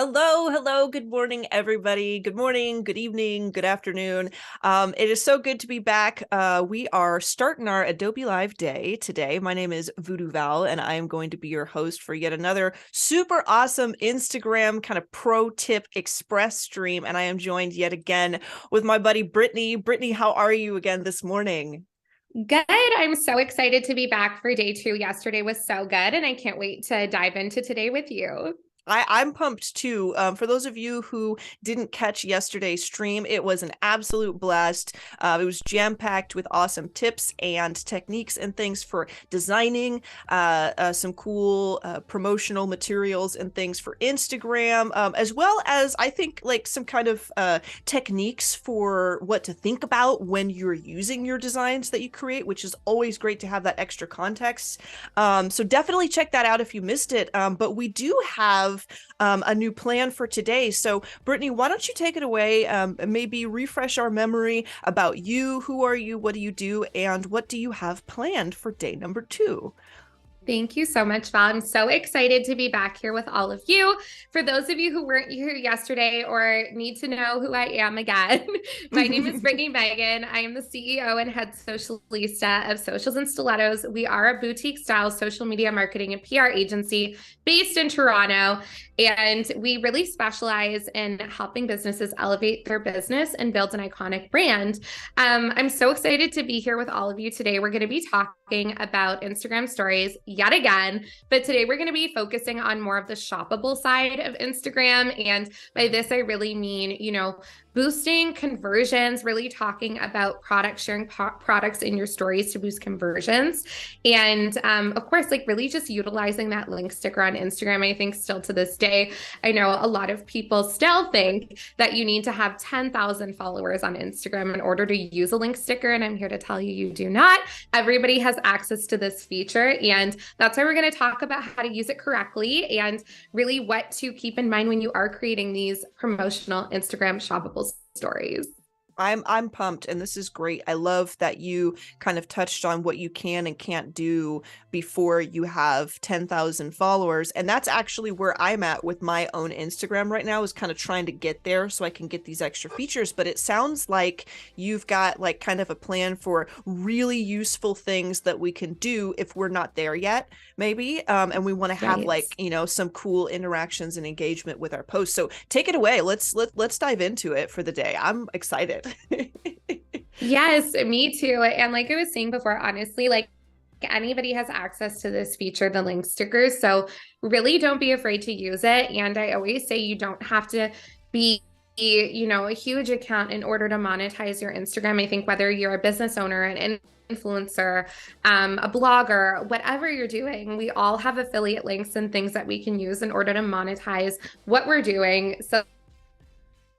Hello, good morning, everybody. Good morning, good evening, good afternoon. It is so good to be back. We are starting our Adobe Live day today. My name is Voodoo Val, and I am going to be your host for yet another super awesome Instagram kind of pro tip express stream. And I am joined yet again with my buddy Brittney. Brittney, how are you again this morning? Good. I'm so excited to be back for day two. Yesterday was so good, and I can't wait to dive into today with you. I'm pumped too. For those of you who didn't catch yesterday's stream, it was an absolute blast. It was jam-packed with awesome tips and techniques and things for designing, some cool promotional materials and things for Instagram, as well as I think like some kind of techniques for what to think about when you're using your designs that you create, which is always great to have that extra context. So definitely check that out if you missed it. But we do have a new plan for today. So, Brittney, why don't you take it away? Maybe refresh our memory about you. Who are you? What do you do? And what do you have planned for day number 2? Thank you so much, Val. I'm so excited to be back here with all of you. For those of you who weren't here yesterday or need to know who I am again, my name is Brittney Megann. I am the CEO and head socialista of Socials and Stilettos. We are a boutique style social media marketing and PR agency based in Toronto. And we really specialize in helping businesses elevate their business and build an iconic brand. I'm so excited to be here with all of you today. We're going to be talking about Instagram stories yet again, but today we're going to be focusing on more of the shoppable side of Instagram. And by this, I really mean, boosting conversions, really talking about sharing products in your stories to boost conversions. And of course, like really just utilizing that link sticker on Instagram. I think still to this day, I know a lot of people still think that you need to have 10,000 followers on Instagram in order to use a link sticker. And I'm here to tell you, you do not. Everybody has access to this feature. And that's why we're going to talk about how to use it correctly and really what to keep in mind when you are creating these promotional Instagram shoppable stories. I'm pumped, and this is great. I love that you kind of touched on what you can and can't do before you have 10,000 followers. And that's actually where I'm at with my own Instagram right now, is kind of trying to get there so I can get these extra features. But it sounds like you've got like kind of a plan for really useful things that we can do if we're not there yet, maybe. And we want to have like, some cool interactions and engagement with our posts. So take it away. Let's dive into it for the day. I'm excited. Yes, me too. And like I was saying before, honestly, like anybody has access to this feature, the link stickers. So really don't be afraid to use it. And I always say you don't have to be a huge account in order to monetize your Instagram. I think whether you're a business owner, an influencer, a blogger, whatever you're doing, we all have affiliate links and things that we can use in order to monetize what we're doing. So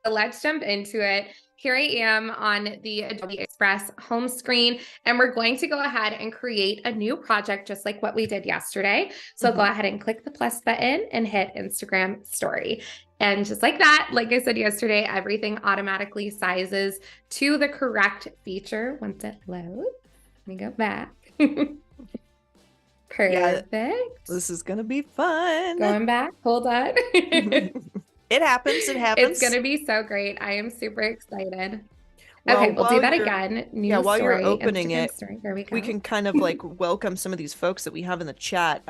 let's jump into it. Here I am on the Adobe Express home screen, and we're going to go ahead and create a new project just like what we did yesterday. So go ahead and click the plus button and hit Instagram story. And just like that, like I said yesterday, everything automatically sizes to the correct feature once it loads. Let me go back. Perfect. Yeah, this is going to be fun. Going back. Hold on. It happens. It's going to be so great. I am super excited. Well, okay, we'll do that again. While story, you're opening it, we can kind of like welcome some of these folks that we have in the chat.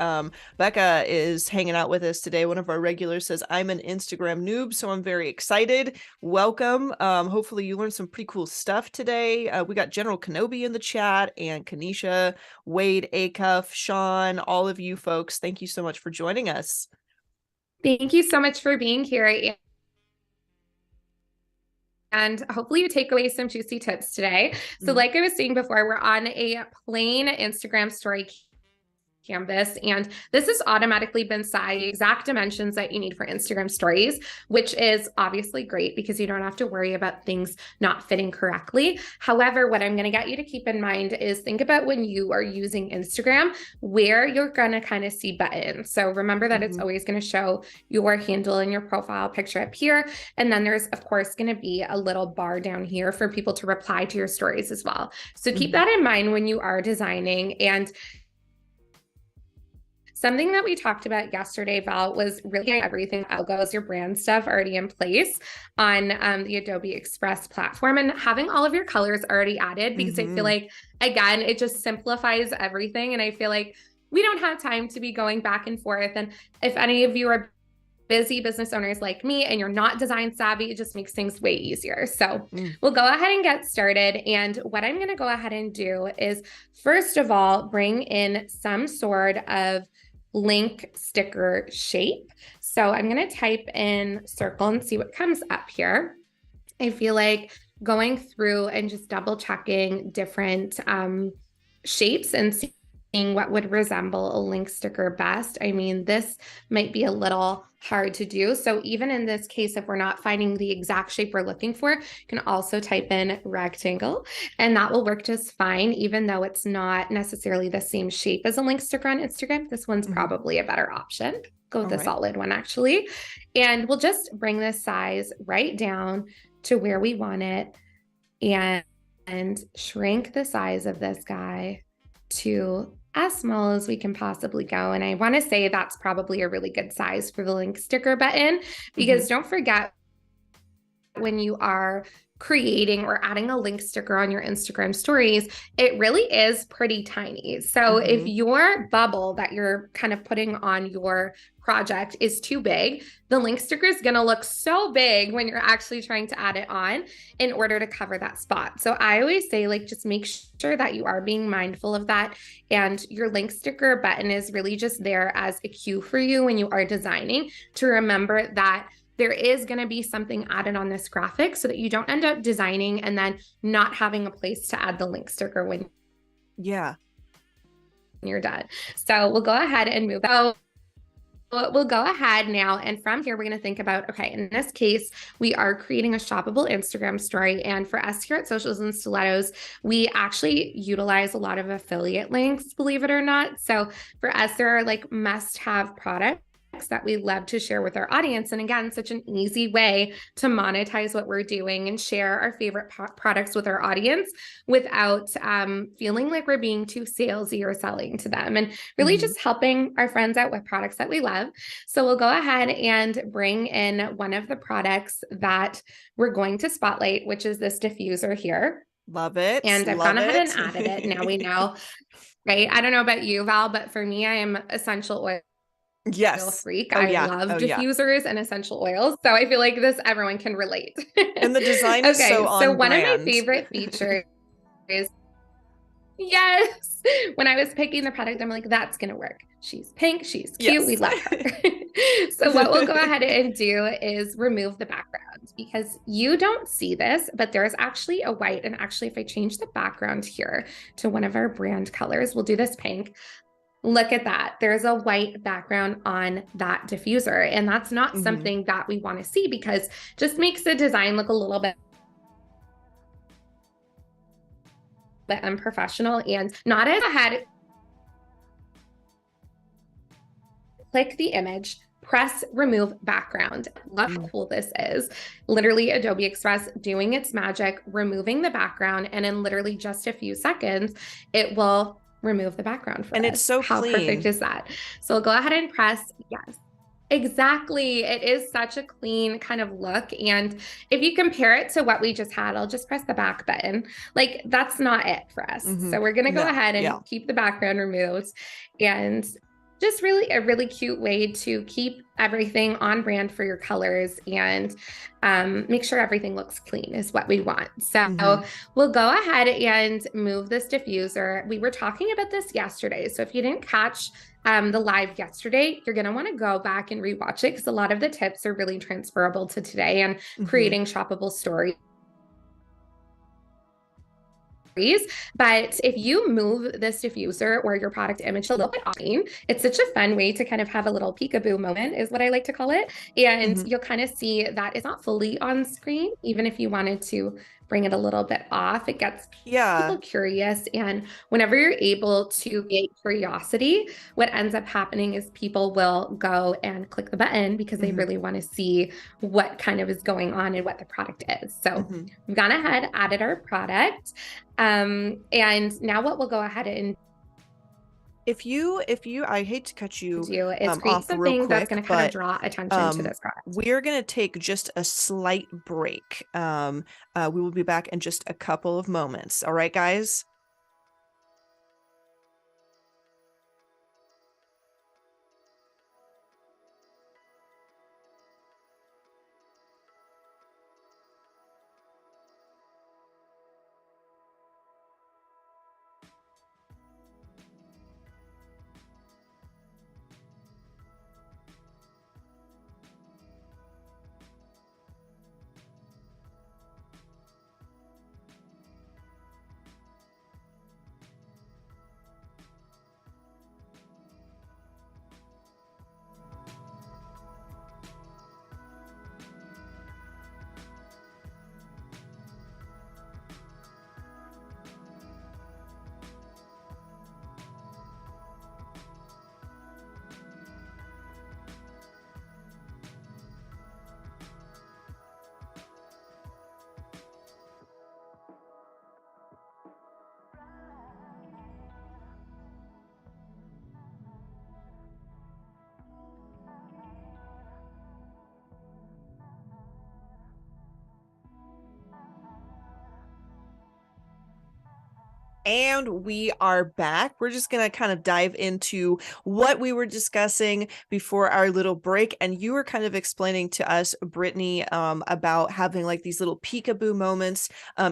Becca is hanging out with us today. One of our regulars says, I'm an Instagram noob, so I'm very excited. Welcome. Hopefully you learned some pretty cool stuff today. We got General Kenobi in the chat, and Kanisha, Wade, Acuff, Sean, all of you folks. Thank you so much for joining us. Thank you so much for being here. And hopefully you take away some juicy tips today. So like I was saying before, we're on a plain Instagram story canvas, and this has automatically been sized exact dimensions that you need for Instagram stories, which is obviously great because you don't have to worry about things not fitting correctly. However, what I'm going to get you to keep in mind is think about when you are using Instagram, where you're going to kind of see buttons. So remember that it's always going to show your handle and your profile picture up here. And then there's, of course, going to be a little bar down here for people to reply to your stories as well. So keep that in mind when you are designing. And something that we talked about yesterday, Val, was really getting everything that goes your brand stuff already in place on the Adobe Express platform and having all of your colors already added, because I feel like, again, it just simplifies everything. And I feel like we don't have time to be going back and forth. And if any of you are busy business owners like me and you're not design savvy, it just makes things way easier. So we'll go ahead and get started. And what I'm going to go ahead and do is, first of all, bring in some sort of link sticker shape. So I'm going to type in circle and see what comes up here. I feel like going through and just double checking different shapes and seeing what would resemble a link sticker best. I mean, this might be a little hard to do. So even in this case, if we're not finding the exact shape we're looking for, you can also type in rectangle and that will work just fine, even though it's not necessarily the same shape as a link sticker on Instagram. This one's probably a better option. Go with the solid one, actually. And we'll just bring this size right down to where we want it and shrink the size of this guy to as small as we can possibly go. And I want to say that's probably a really good size for the link sticker button, because don't forget, when you are creating or adding a link sticker on your Instagram stories, it really is pretty tiny. So if your bubble that you're kind of putting on your project is too big, the link sticker is going to look so big when you're actually trying to add it on in order to cover that spot. So I always say, like, just make sure that you are being mindful of that. And your link sticker button is really just there as a cue for you when you are designing to remember that there is going to be something added on this graphic, so that you don't end up designing and then not having a place to add the link sticker when you're done. So we'll go ahead and move out. We'll go ahead now, and from here, we're going to think about, okay, in this case, we are creating a shoppable Instagram story. And for us here at Socials and Stilettos, we actually utilize a lot of affiliate links, believe it or not. So for us, there are like must-have products that we love to share with our audience. And again, such an easy way to monetize what we're doing and share our favorite products with our audience without feeling like we're being too salesy or selling to them, and really just helping our friends out with products that we love. So we'll go ahead and bring in one of the products that we're going to spotlight, which is this diffuser here. Love it. And I've gone ahead and added it. Now we know, right? I don't know about you, Val, but for me, I am essential oil freak. I love diffusers and essential oils. So I feel like everyone can relate. And the design is so on So one brand. of my favorite features is, when I was picking the product, I'm like, that's going to work. She's pink. She's cute. We love her. So what we'll go ahead and do is remove the background, because you don't see this, but there's actually a white. And actually, if I change the background here to one of our brand colors, we'll do this pink. Look at that. There's a white background on that diffuser. And that's not something that we want to see, because just makes the design look a little bit unprofessional and not as ahead. Click the image, press remove background. Look how cool this is. Literally Adobe Express doing its magic, removing the background. And in literally just a few seconds, it will remove the background for us. And it's so How clean. perfect is that? So we'll go ahead and press yes. Exactly. It is such a clean kind of look. And if you compare it to what we just had, I'll just press the back button. Like, that's not it for us. So we're going to go ahead and keep the background removed, and just really a really cute way to keep everything on brand for your colors and make sure everything looks clean is what we want. So we'll go ahead and move this diffuser. We were talking about this yesterday. So if you didn't catch the live yesterday, you're going to want to go back and rewatch it, because a lot of the tips are really transferable to today and creating shoppable stories. But if you move this diffuser or your product image a little bit off screen, it's such a fun way to kind of have a little peekaboo moment, is what I like to call it. And you'll kind of see that it's not fully on screen. Even if you wanted to bring it a little bit off, it gets people curious. And whenever you're able to create curiosity, what ends up happening is people will go and click the button because they really want to see what kind of is going on and what the product is. So we've gone ahead, added our product. And now what we'll go ahead and I hate to cut you Do is create off real something that's quick, going to kind of but draw attention to this product. we are going to take just a slight break. We will be back in just a couple of moments. All right, guys? And we are back. We're just going to kind of dive into what we were discussing before our little break. And you were kind of explaining to us, Brittney, about having like these little peekaboo moments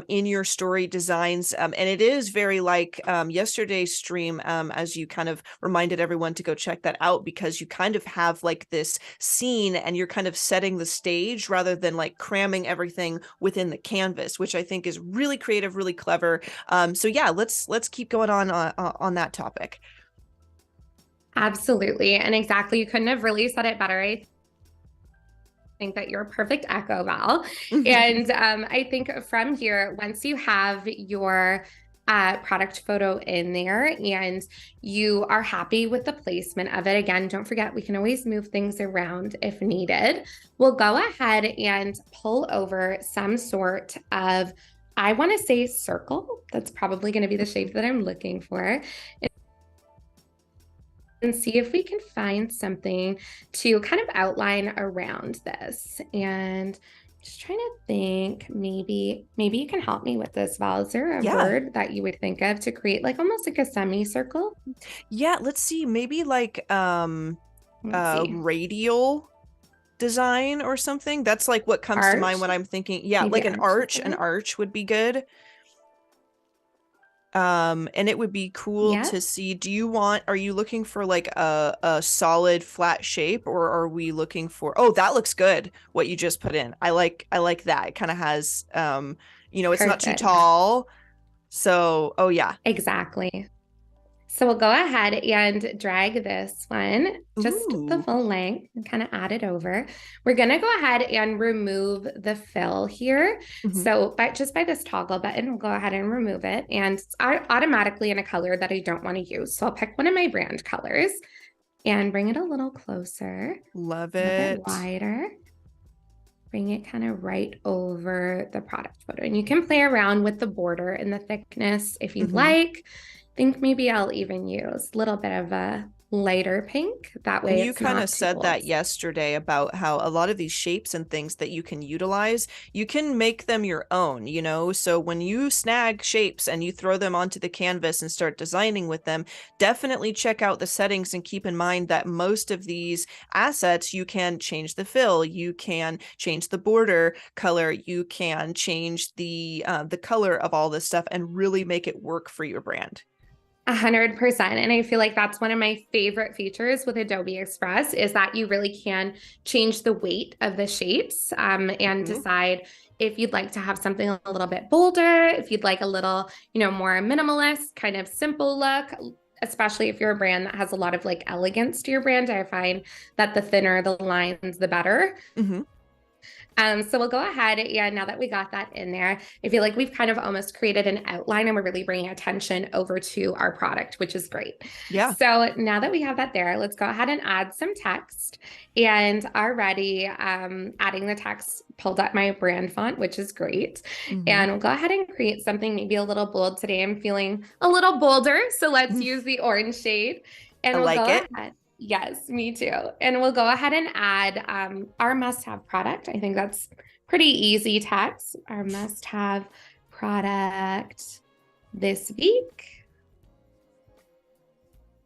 in your story designs. And it is very like yesterday's stream, as you kind of reminded everyone to go check that out, because you kind of have like this scene and you're kind of setting the stage rather than like cramming everything within the canvas, which I think is really creative, really clever. So yeah, let's keep going on that topic. Absolutely. And exactly, you couldn't have really said it better. I think that you're a perfect echo, Val. And I think from here, once you have your product photo in there and you are happy with the placement of it, again, don't forget, we can always move things around if needed. We'll go ahead and pull over some sort of, I want to say circle. That's probably going to be the shape that I'm looking for. And see if we can find something to kind of outline around this. And just trying to think, maybe you can help me with this, Val. Is there a word that you would think of to create like almost like a semicircle? Yeah, let's see. Maybe like radial design or something. That's like what comes to mind when I'm thinking. Yeah, maybe like an arch. An arch would be good. And it would be cool to see. Are you looking for like a solid flat shape, or are we looking for, oh, that looks good, what you just put in. I like that. It kind of has it's not too tall. So, oh yeah. Exactly. So we'll go ahead and drag this one just the full length and kind of add it over. We're going to go ahead and remove the fill here. So just by this toggle button, we'll go ahead and remove it. And it's automatically in a color that I don't want to use. So I'll pick one of my brand colors and bring it a little closer. Love it. A little bit wider. Bring it kind of right over the product photo. And you can play around with the border and the thickness if you'd like. Think maybe I'll even use a little bit of a lighter pink. That way, and you kind of said that yesterday about how a lot of these shapes and things that you can utilize, you can make them your own, so when you snag shapes and you throw them onto the canvas and start designing with them, definitely check out the settings and keep in mind that most of these assets, you can change the fill, you can change the border color, you can change the color of all this stuff and really make it work for your brand. 100%. And I feel like that's one of my favorite features with Adobe Express is that you really can change the weight of the shapes and decide if you'd like to have something a little bit bolder, if you'd like a little, more minimalist, kind of simple look, especially if you're a brand that has a lot of like elegance to your brand. I find that the thinner the lines, the better. So we'll go ahead, and now that we got that in there, I feel like we've kind of almost created an outline and we're really bringing attention over to our product, which is great. Yeah. So now that we have that there, let's go ahead and add some text. And already adding the text pulled up my brand font, which is great. And we'll go ahead and create something maybe a little bold today. I'm feeling a little bolder, so let's use the orange shade. And I we'll like go it. ahead. Yes, me too. And we'll go ahead and add our must-have product. I think that's pretty easy text. Our must-have product this week.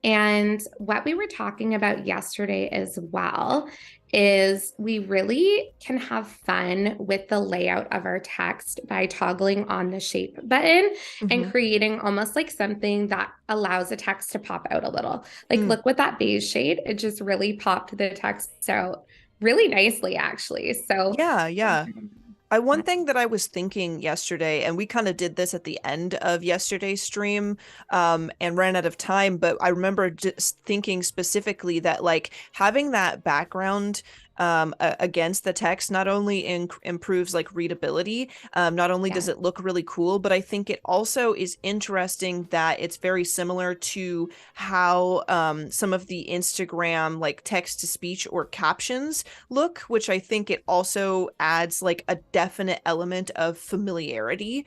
And what we were talking about yesterday as well is we really can have fun with the layout of our text by toggling on the shape button and creating almost like something that allows the text to pop out a little. Like look with that beige shade, it just really popped the text out really nicely, actually. So yeah. One thing that I was thinking yesterday, and we kind of did this at the end of yesterday's stream, and ran out of time, but I remember just thinking specifically that like having that background against the text not only improves like readability, not only does it look really cool, but I think it also is interesting that it's very similar to how some of the Instagram like text to speech or captions look, which I think it also adds like a definite element of familiarity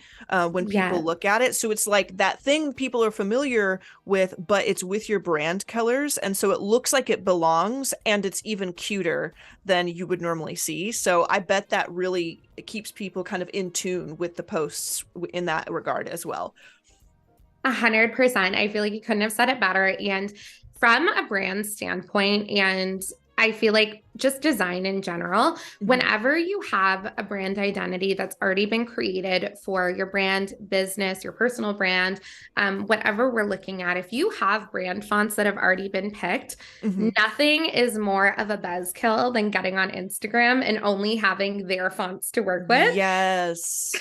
when people look at it. So it's like that thing people are familiar with, but it's with your brand colors, and so it looks like it belongs, and it's even cuter than you would normally see. So I bet that really keeps people kind of in tune with the posts in that regard as well. 100%. I feel like you couldn't have said it better. And from a brand standpoint, and I feel like just design in general, whenever you have a brand identity that's already been created for your brand business, your personal brand, whatever we're looking at, if you have brand fonts that have already been picked, nothing is more of a buzzkill than getting on Instagram and only having their fonts to work with. Yes.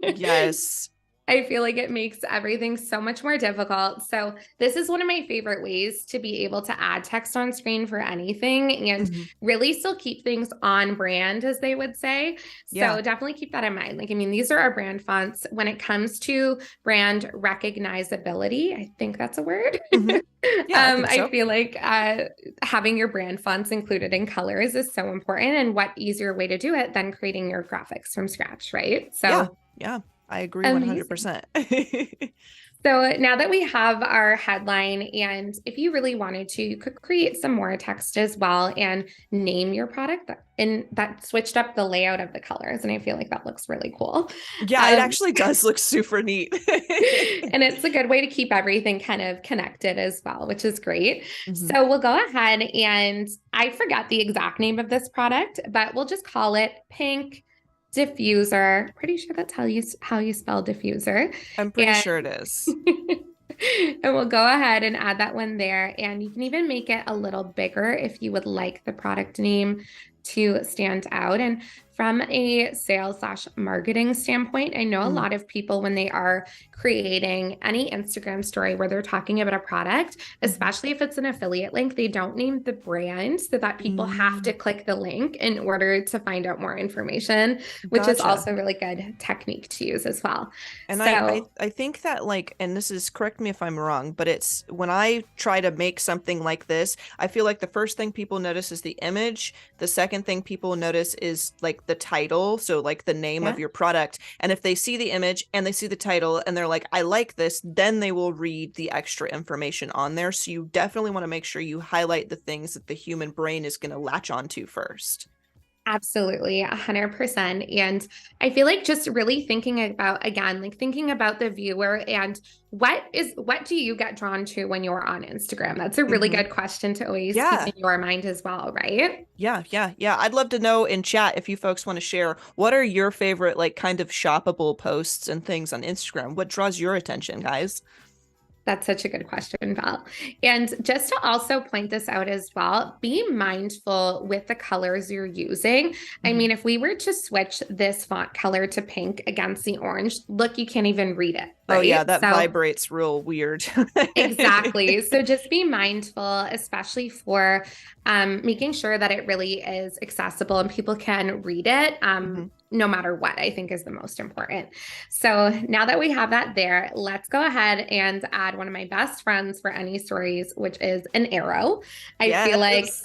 Yes. I feel like it makes everything so much more difficult. So this is one of my favorite ways to be able to add text on screen for anything and really still keep things on brand, as they would say. So definitely keep that in mind. Like, I mean, these are our brand fonts. When it comes to brand recognizability, I think that's a word. I feel like having your brand fonts included in colors is so important. And what easier way to do it than creating your graphics from scratch, right? So yeah. I agree 100%. So now that we have our headline, and if you really wanted to, you could create some more text as well and name your product, and that switched up the layout of the colors. And I feel like that looks really cool. Yeah, it actually does look super neat. And it's a good way to keep everything kind of connected as well, which is great. So we'll go ahead, and I forget the exact name of this product, but we'll just call it Pink Diffuser. Pretty sure that's how you spell diffuser. I'm pretty sure it is. And we'll go ahead and add that one there. And you can even make it a little bigger if you would like the product name to stand out. And from a sales/marketing standpoint, I know a lot of people, when they are creating any Instagram story where they're talking about a product, especially if it's an affiliate link, they don't name the brand so that people have to click the link in order to find out more information, which is also a really good technique to use as well. And so, I think that, like, and this is, correct me if I'm wrong, but it's when I try to make something like this, I feel like the first thing people notice is the image. The second thing people notice is like the title, so like the name of your product. And if they see the image and they see the title and they're like, I like this, then they will read the extra information on there. So you definitely want to make sure you highlight the things that the human brain is going to latch onto first. Absolutely, 100%. And I feel like just really thinking about, again, like thinking about the viewer and what do you get drawn to when you're on Instagram? That's a really good question to always keep in your mind as well, right? Yeah. I'd love to know in chat if you folks want to share, what are your favorite like kind of shoppable posts and things on Instagram? What draws your attention, guys? That's such a good question, Val. And just to also point this out as well, be mindful with the colors you're using. I mean, if we were to switch this font color to pink against the orange, look, you can't even read it, Oh yeah, right? that So vibrates real weird. exactly. So just be mindful, especially for making sure that it really is accessible and people can read it. No matter what, I think is the most important. So now that we have that there, let's go ahead and add one of my best friends for any stories, which is an arrow. I feel like Yes.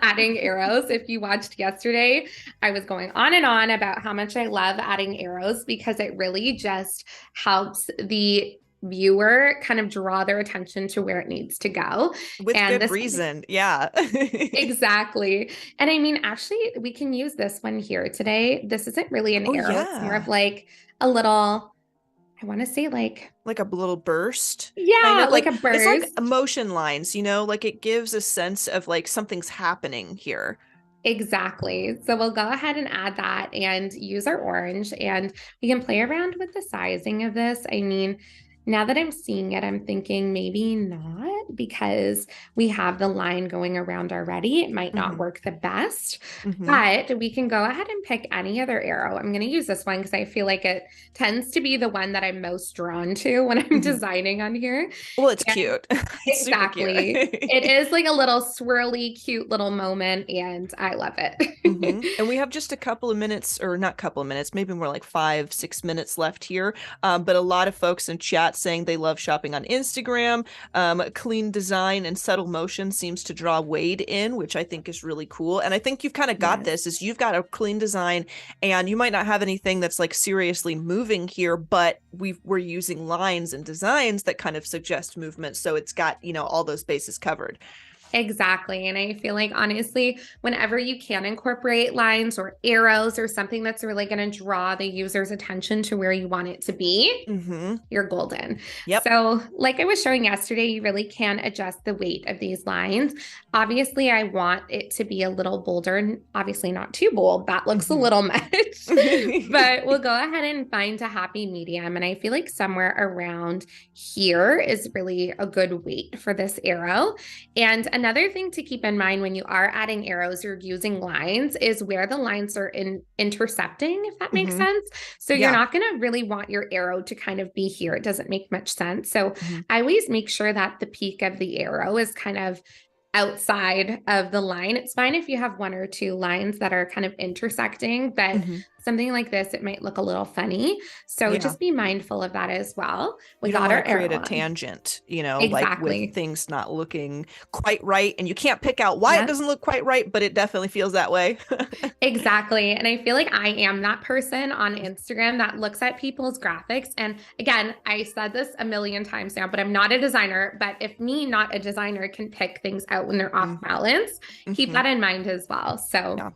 adding arrows, if you watched yesterday, I was going on and on about how much I love adding arrows because it really just helps the viewer kind of draw their attention to where it needs to go. With And good this reason. Yeah. exactly. And I mean, actually, we can use this one here today. This isn't really an Oh arrow. It's more of yeah. like a little, I want to say Like a little burst, kind yeah, of like like a it's like burst. emotion lines, like it gives a sense of like something's happening here. Exactly. So we'll go ahead and add that and use our orange and we can play around with the sizing of this. I mean, now that I'm seeing it, I'm thinking maybe not because we have the line going around already. It might not work the best, but we can go ahead and pick any other arrow. I'm going to use this one because I feel like it tends to be the one that I'm most drawn to when I'm designing on here. Well, it's And cute. It's super cute. exactly. It is like a little swirly, cute little moment, and I love it. And we have just a couple of minutes, or not couple of minutes, maybe more like 5, 6 minutes left here. But a lot of folks in chat saying they love shopping on Instagram. Clean design and subtle motion seems to draw Wade in, which I think is really cool. And I think you've kind of got Yes. this, is you've got a clean design and you might not have anything that's like seriously moving here, but we're using lines and designs that kind of suggest movement. So it's got, all those bases covered. Exactly. And I feel like honestly, whenever you can incorporate lines or arrows or something that's really going to draw the user's attention to where you want it to be, you're golden. Yep. So like I was showing yesterday, you really can adjust the weight of these lines. Obviously, I want it to be a little bolder and obviously not too bold. That looks a little much, but we'll go ahead and find a happy medium. And I feel like somewhere around here is really a good weight for this arrow. And another thing to keep in mind when you are adding arrows, you're using lines is where the lines are intercepting, if that makes sense. So you're not going to really want your arrow to kind of be here. It doesn't make much sense. So I always make sure that the peak of the arrow is kind of outside of the line. It's fine if you have one or two lines that are kind of intersecting, but something like this, it might look a little funny. So just be mindful of that as well. We got our create a on. tangent, exactly. like with things not looking quite right. And you can't pick out why it doesn't look quite right, but it definitely feels that way. Exactly. And I feel like I am that person on Instagram that looks at people's graphics. And again, I said this a million times now, but I'm not a designer. But if me, not a designer, can pick things out when they're off balance, keep that in mind as well. So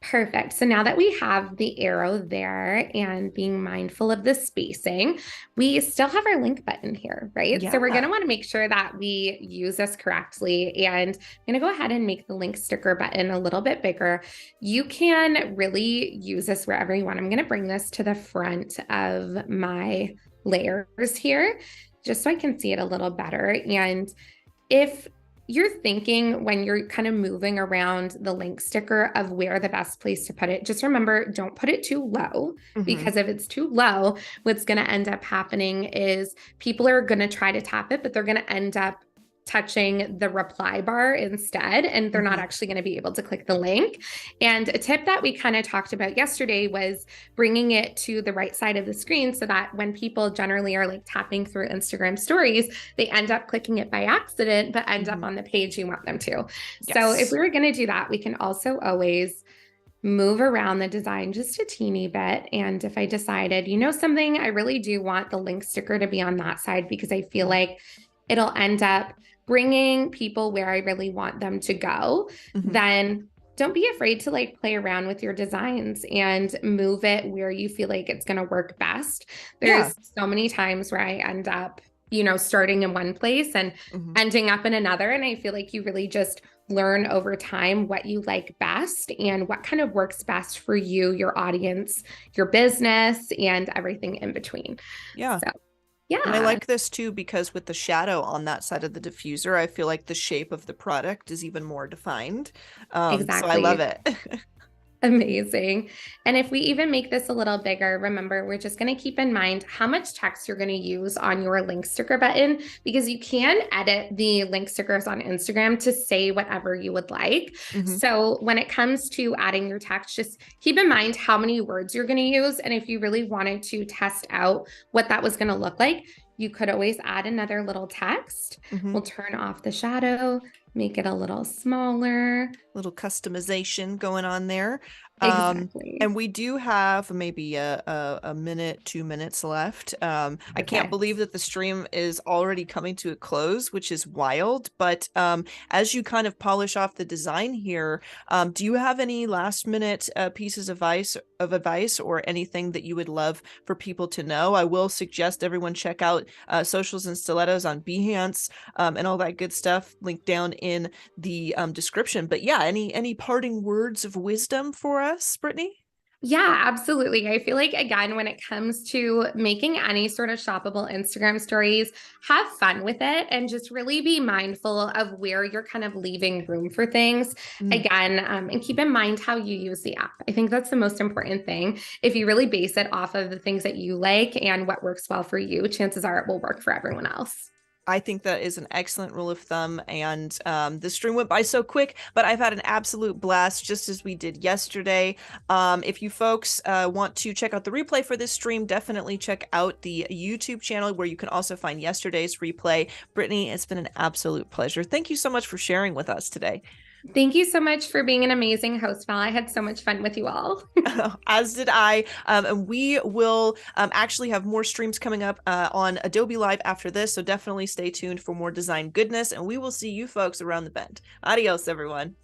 perfect. So now that we have the arrow there and being mindful of the spacing, we still have our link button here, right? So we're going to want to make sure that we use this correctly. And I'm going to go ahead and make the link sticker button a little bit bigger. You can really use this wherever you want. I'm going to bring this to the front of my layers here, just so I can see it a little better. And if you're thinking when you're kind of moving around the link sticker of where the best place to put it, just remember, don't put it too low, because if it's too low, what's going to end up happening is people are going to try to tap it, but they're going to end up touching the reply bar instead, and they're not actually going to be able to click the link. And a tip that we kind of talked about yesterday was bringing it to the right side of the screen so that when people generally are like tapping through Instagram stories, they end up clicking it by accident, but end up on the page you want them to. So if we were going to do that, we can also always move around the design just a teeny bit. And if I decided, something, I really do want the link sticker to be on that side because I feel like it'll end up bringing people where I really want them to go, then don't be afraid to like play around with your designs and move it where you feel like it's going to work best. There's so many times where I end up, starting in one place and ending up in another. And I feel like you really just learn over time what you like best and what kind of works best for you, your audience, your business, and everything in between. Yeah. So And I Yeah, like this too because with the shadow on that side of the diffuser, I feel like the shape of the product is even more defined. So I love exactly. it. Amazing. And if we even make this a little bigger, remember, we're just going to keep in mind how much text you're going to use on your link sticker button because you can edit the link stickers on Instagram to say whatever you would like. Mhm. So when it comes to adding your text, just keep in mind how many words you're going to use. And if you really wanted to test out what that was going to look like, you could always add another little text. Mhm. We'll turn off the shadow, make it a little smaller. Little customization going on there. Exactly. And we do have maybe a minute, 2 minutes left. I can't Perfect. believe that the stream is already coming to a close, which is wild. But as you kind of polish off the design here, do you have any last minute pieces of advice or anything that you would love for people to know? I will suggest everyone check out Socials and Stilettos on Behance and all that good stuff. Linked down in the description. But yeah, any parting words of wisdom for us, Brittney? Yeah, absolutely. I feel like, again, when it comes to making any sort of shoppable Instagram stories, have fun with it and just really be mindful of where you're kind of leaving room for things. Mm. Again, and keep in mind how you use the app. I think that's the most important thing. If you really base it off of the things that you like and what works well for you, chances are it will work for everyone else. I think that is an excellent rule of thumb. And the stream went by so quick, but I've had an absolute blast, just as we did yesterday. If you folks want to check out the replay for this stream, definitely check out the YouTube channel where you can also find yesterday's replay. Brittney, it's been an absolute pleasure. Thank you so much for sharing with us today. Thank you so much for being an amazing host, Val. I had so much fun with you all. As did I. And we will actually have more streams coming up on Adobe Live after this. So definitely stay tuned for more design goodness. And we will see you folks around the bend. Adios, everyone.